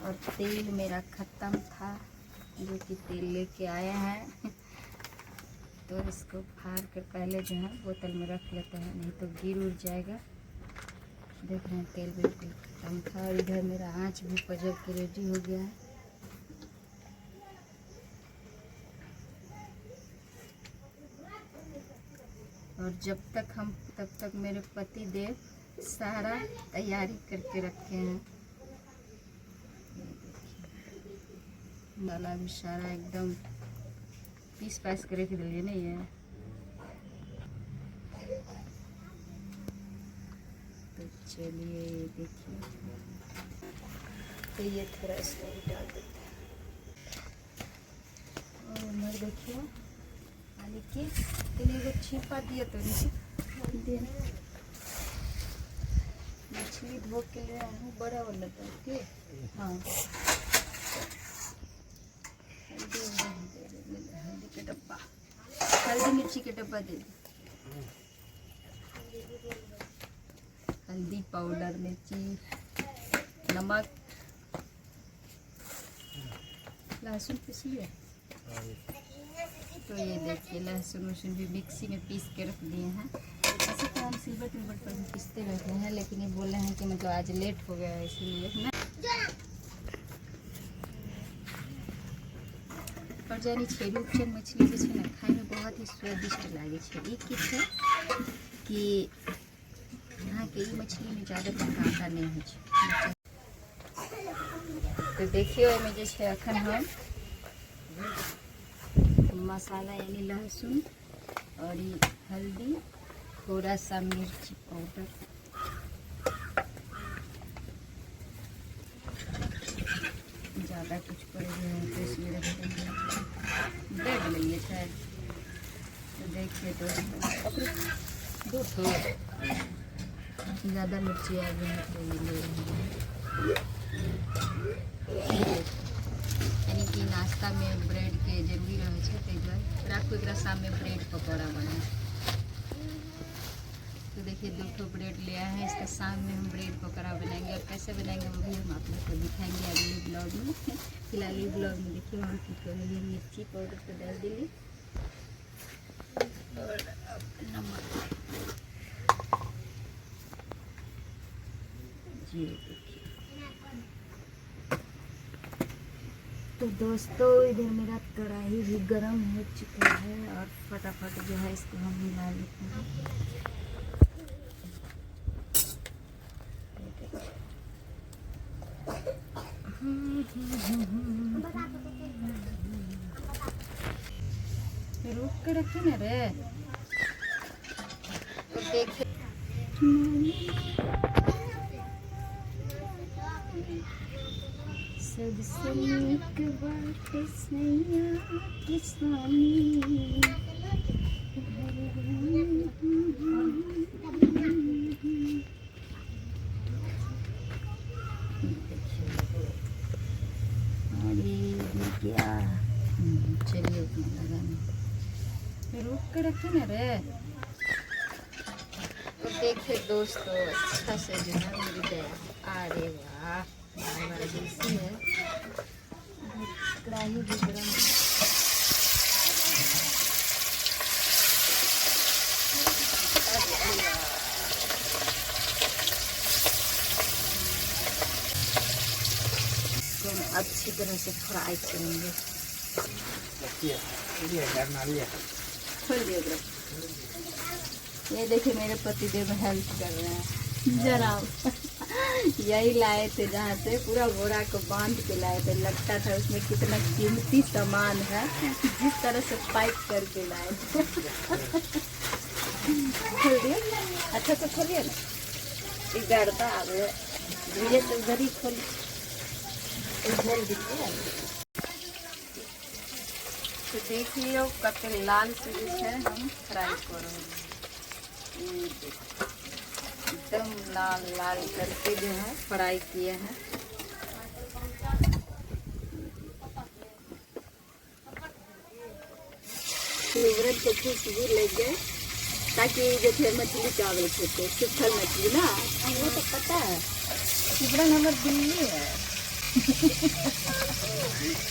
और तेल मेरा ख़त्म था, जो कि तेल लेके आए हैं तो इसको फाड़ कर पहले जो है बोतल में रख लेते हैं, नहीं तो गिर उड़ जाएगा। देख रहे हैं तेल बिल्कुल ख़त्म था। और इधर मेरा आँच भी पजल के रेडी हो गया है। और तब तक मेरे पति देव सारा तैयारी करके रखे हैं। डाला भी सारा एकदम पीस पास के रख दिए नहीं है। तो चलिए देखिए, तो ये थोड़ा इसको भी डाल देते हैं। और उधर देखिए आलू के तेल को छिपा दिया तो नीचे मछली धो के ले आया हूँ, बड़ा वाला था के। हाँ हल्दी के डब्बा, हल्दी मिर्ची के डब्बा दे दो। हल्दी पाउडर, मिर्ची, नमक, लहसुन पीस लिया। तो ये देखिए लहसुन वहसुन भी मिक्सी में पीस के रख दिए हैं। ऐसे तो हम सिल्वर पर भी पीसते रहते हैं, लेकिन ये बोले हैं कि मतलब आज लेट हो गया है इसीलिए ना। और जानी छे रूपचन मछली जो है ना, खाए में बहुत ही स्वादिष्ट लगे छे। एक की है कि यहाँ के मछली में ज़्यादा कांटा नहीं है। तो देखिए में जो है अखन हम मसाला यानी लहसुन और हल्दी, थोड़ा सा मिर्ची पाउडर, ज़्यादा कुछ पड़ेगा तो इसमें ब्रेड लिए थे। तो देखिए दो ज़्यादा मिर्ची आ गई तो ये ले रहे हैं। यानी कि नाश्ता में ब्रेड के जरूरी रहे छे, रात को एक शाम में ब्रेड पकौड़ा बना। तो देखिए 2 ब्रेड लिया है, इसका शाम में हम ब्रेड पकौड़ा बनाएंगे। और कैसे बनाएंगे वो भी हम आप लोग को दिखाएंगे अगले ब्लॉग में। फिलहाल ये ब्लॉग में देखिए हम की करेंगे। मिर्ची पाउडर तो डाल देंगे और नमक जी। तो दोस्तों इधर मेरा कढ़ाई भी गरम हो चुका है और फटाफट जो है इसको हम मिला लेते हैं। रोक के रखे ना रे। तो देखिए सबसे नीक बात सैया किसानी। चलिए लगाने रोक के रखे ना रे। तो देखिए दोस्तों अच्छा से जो है मिल गया। अरे वाह हमारा देसी है। कढ़ाई भी गरम अच्छी तरह से फ्राई करेंगे। ये देखिए मेरे पति देव हेल्प कर रहे हैं जरा। यही लाए थे जहाँ से पूरा घोड़ा को बांध के लाए थे। लगता था उसमें कितना कीमती सामान है, जिस तरह से पैक करके लाए थे। खोलिए अच्छा से खोलिए ना, इधरता ये तो उधर ही खोल दीजिए। तो देखिए कते लाल से जो है हम फ्राई करेंगे। एकदम लाल लाल करके जो है फ्राई किए हैं। फेवरेट को खुशबू लगे ताकि जैसे मछली चावल खेते सूखल मछली ना, वो तो पता है। सिमरन हमारे दिल्ली है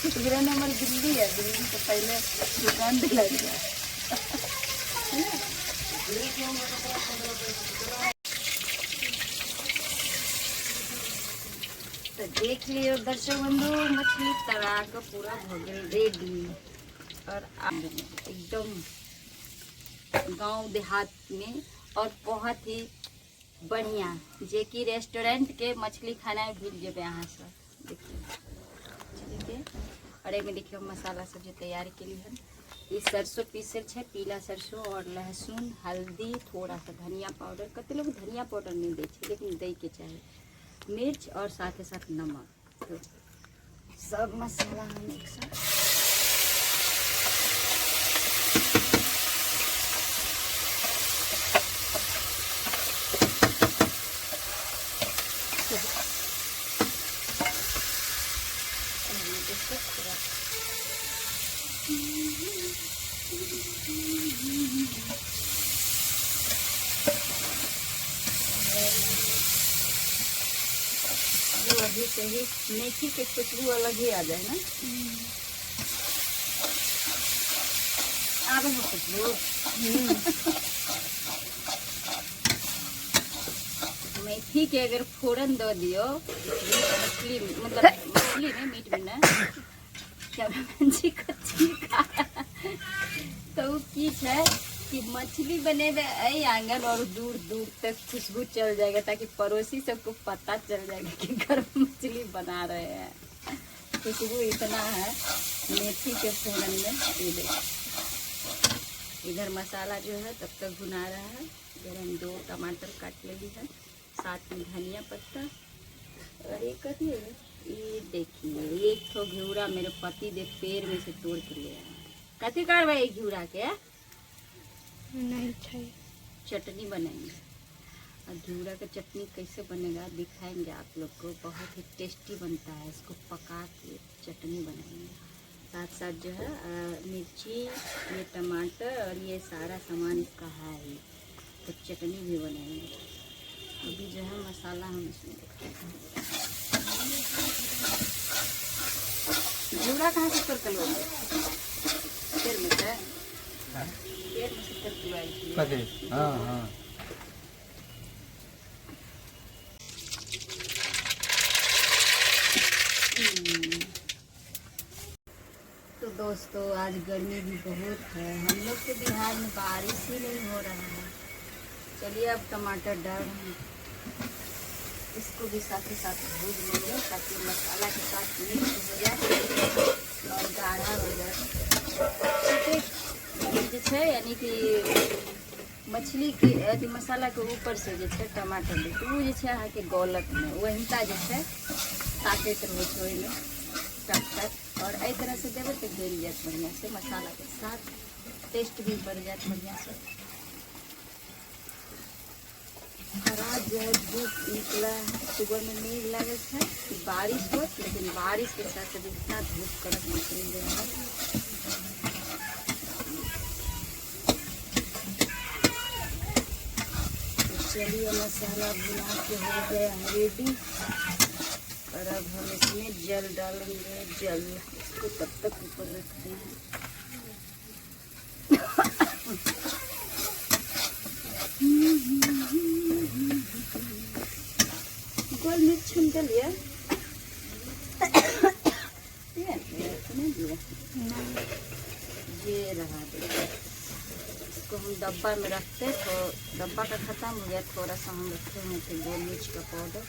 तीसरा नंबर दिल्ली है, दिल्ली से पहले दुकान दिला दिया। तो देख लियो दर्शक बंधु, मछली तरा के पूरा हो गया रेडी। और एकदम गांव देहात में और बहुत ही बढ़िया, जे कि रेस्टोरेंट के मछली खाना भूल जेबे यहाँ से। देखिए और एमें देखियो मसाला सब जो तैयार के लिए है, ये सरसों पीसल है, पीला सरसों और लहसुन, हल्दी, थोड़ा सा धनिया पाउडर। कते लोग धनिया पाउडर नहीं दे, लेकिन दे के चाहे, मिर्च और साथ ही साथ नमक। तो सब मसाला हम एक साथ अभी से ही मेथी के खुशबू अलग ही आ जाए ना। आगे हो खुशबू। मेथी के अगर फोड़न दो दियो मछली, मतलब मछली में, मीट में ना, क्या जी कच्ची खा तो की है कि मछली बनेबे आंगन और दूर दूर तक खुशबू चल जाएगा, ताकि पड़ोसी सबको पता चल जाएगा कि घर में मछली बना रहे हैं। खुशबू इतना है मेथी के फोड़न में। ये देखो इधर मसाला जो है तब तक भुना रहा है। इधर हम 2 टमाटर काट ले ली है, साथ में धनिया पत्ता और एक कथी है, ये देखिए एक तो घिउरा मेरे पति देख पेड़ में से तोड़ के ले आए। कथी करवाई घिउरा के नहीं चाहिए, चटनी बनाएंगे। और घिउरा का चटनी कैसे बनेगा दिखाएंगे आप लोग को, बहुत ही टेस्टी बनता है। इसको पका के चटनी बनाएंगे, साथ साथ जो है मिर्ची, ये टमाटर और ये सारा सामान इसका है ही, तो चटनी भी बनाएंगे। अभी जो है मसाला हम इसमें देखते हैं। घिउरा कहाँ से कर कल पेड़ में से, पेड़ में से कर कलवाई। हाँ हाँ तो दोस्तों आज गर्मी भी बहुत है, हम लोग के बिहार में बारिश ही नहीं हो रहा है। चलिए अब टमाटर डाल रहे हैं, इसको भी साथ ही साथ भून लेंगे ताकि मसाला के साथ मिक्स हो जाए और गाढ़ा हो जाए। जैसे यानी कि मछली की अथी मसाला के ऊपर से जैसे टमाटर देते वो जैसे अहाँ के गौलक में वहीटा जैसे ताकत रहे छै ओहिमे टक। और एहि तरह से देवे तो गल जाए बढ़िया से, मसाला के साथ टेस्ट भी बढ़ जाए बढ़िया से। खराब जो है धूप निकला है, सुबह में नींद लगे है कि बारिश हो, लेकिन बारिश के साथ साथ इतना धूप कड़क निकल गया है। चलिए मसाला भुना के हो गया है रेडी, और अब हम इसमें जल डालेंगे। जल इसको तब तक ऊपर रखते हैं। गोल मिर्च छून के लिए ये रहा देखिए, इसको हम डब्बा में रखते, तो डब्बा का ख़त्म हो गया, थोड़ा सा हम रखते हैं तो गोल मिर्च का पाउडर,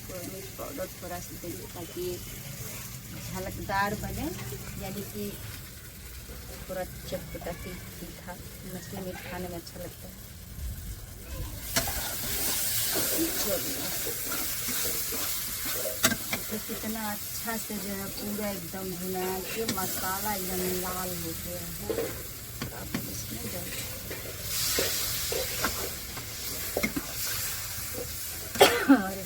गोल मिर्च पाउडर थोड़ा सा देंगे ताकि झलकदार बने, यानी कि थोड़ा चटपटा तीखा, मछली मीट खाने में अच्छा लगता है। तो कितना अच्छा से जो है पूरा एकदम भुना के मसाला एकदम लाल हो गया है। अब इसमें अरे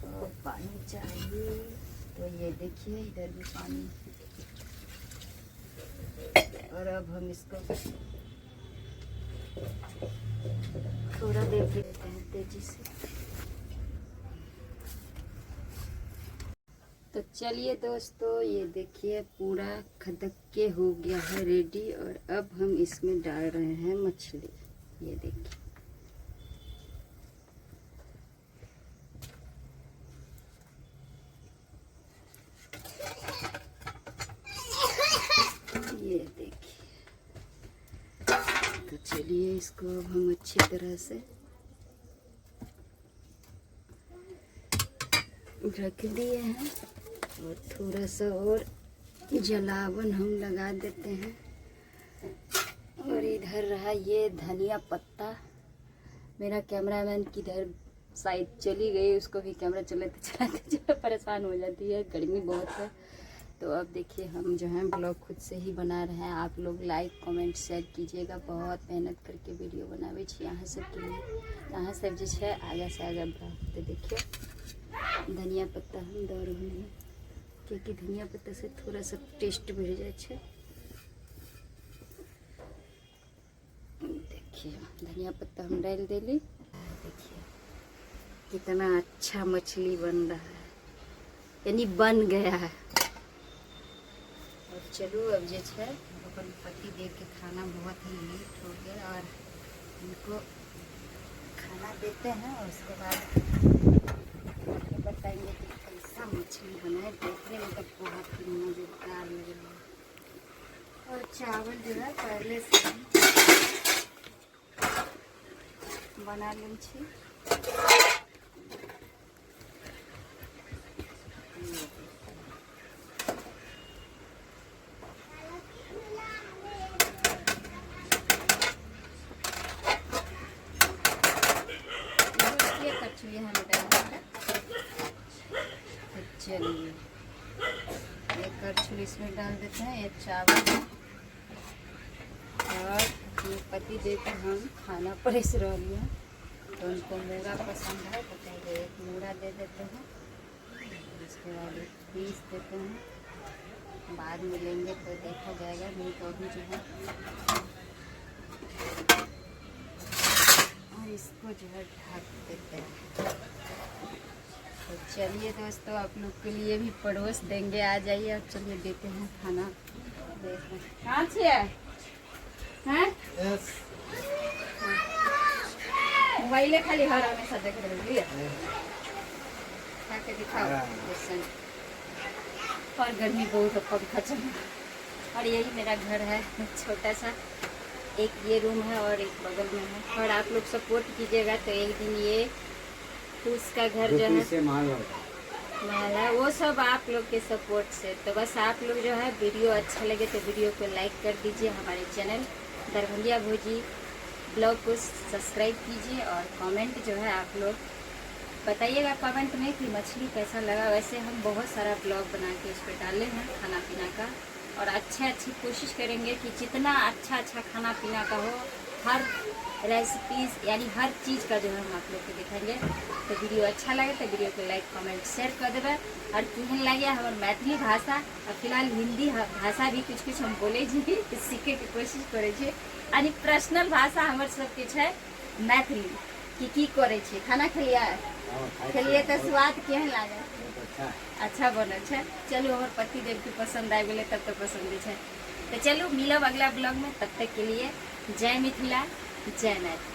और पानी चाहिए, तो ये देखिए इधर भी पानी। और अब हम इसको थोड़ा देर देते हैं तेजी से। तो चलिए दोस्तों, ये देखिए पूरा खदक के हो गया है रेडी। और अब हम इसमें डाल रहे हैं मछली। ये देखिए, ये देखिए। तो चलिए इसको अब हम अच्छी तरह से रख दिए हैं और थोड़ा सा और जलावन हम लगा देते हैं। और इधर रहा ये धनिया पत्ता। मेरा कैमरामैन किधर साइड चली गई, उसको भी कैमरा चलाते चलाते जो परेशान हो जाती है, गर्मी बहुत है। तो अब देखिए हम जो है ब्लॉग खुद से ही बना रहे हैं। आप लोग लाइक कमेंट शेयर कीजिएगा। बहुत मेहनत करके वीडियो बनावे छी यहाँ सब के लिए। यहाँ सब जो है आगे से आगे बढ़ाते। देखिए धनिया पत्ता हम दौड़ रहे हैं, क्योंकि धनिया पत्ता से थोड़ा सा टेस्ट बढ़ जाए छे। देखिए धनिया पत्ता हम डाल देली। देखिए कितना अच्छा मछली बन रहा है, यानी बन गया है। और चलो अब जो है अपन पति देव के खाना बहुत ही लेट हो गया और उनको खाना देते हैं। और उसके बाद बताएंगे कि कैसा मछली बना है। देखने में तो बहुत ही मजेदार लग रहा है। और चावल जो है पहले से बना ली छी। कचुए हम चलिए एक करछुल इसमें डाल देते हैं। एक चावल और अपने पति देव को हम खाना परेस रही हैं, तो उनको मूड़ा पसंद है तो पहले एक मूड़ा दे देते हैं। उसके बाद एक पीस देते हैं, बाद में लेंगे तो देखा जाएगा। नहीं तो अभी जो है और इसको जो है ढक देते हैं। तो चलिए दोस्तों, आप लोग के लिए भी पड़ोस देंगे, आ जाइए। अब चलिए देते हैं खाना। देखो कहाँ से हैं? मोबाइले खाली हर हमेशा देख रहे हैं। खा के दिखाओ। और गर्मी बहुत है, पंखा चल। और यही मेरा घर है छोटा सा। एक ये रूम है और एक बगल में है। और आप लोग सपोर्ट कीजिएगा तो एक दिन ये उसका घर जो है महल है, वो सब आप लोग के सपोर्ट से। तो बस आप लोग जो है वीडियो अच्छा लगे तो वीडियो को लाइक कर दीजिए। हमारे चैनल दरभंगिया भोजी ब्लॉग को सब्सक्राइब कीजिए। और कमेंट जो है आप लोग बताइएगा कमेंट में कि मछली कैसा लगा। वैसे हम बहुत सारा ब्लॉग बना के उस पर डाले हैं खाना पीना का। और अच्छी कोशिश करेंगे कि जितना अच्छा खाना पीना का हो, हर रेसिपीज यानी हर चीज़ का जो है हम आप लोग को दिखाएंगे। तो वीडियो अच्छा लगे तो वीडियो को लाइक कमेंट शेयर कर देवे। और केहन लगे हमारे मैथिली भाषा, और फिलहाल हिंदी भाषा भी कुछ हम बोले जी सीखे के कोशिश करे छी। यानी पर्सनल भाषा हमर सबके छै मैथिली। की करे छी खाना खेलिए तो स्वाद केहन लागे? अच्छा बनल छै। चलू हमारे पति देव के पसंद आ गए तब तो पसंद है। तो चलू मिलब अगला ब्लॉग में। तब तक के लिए जय मिथिला, जय मैथिली।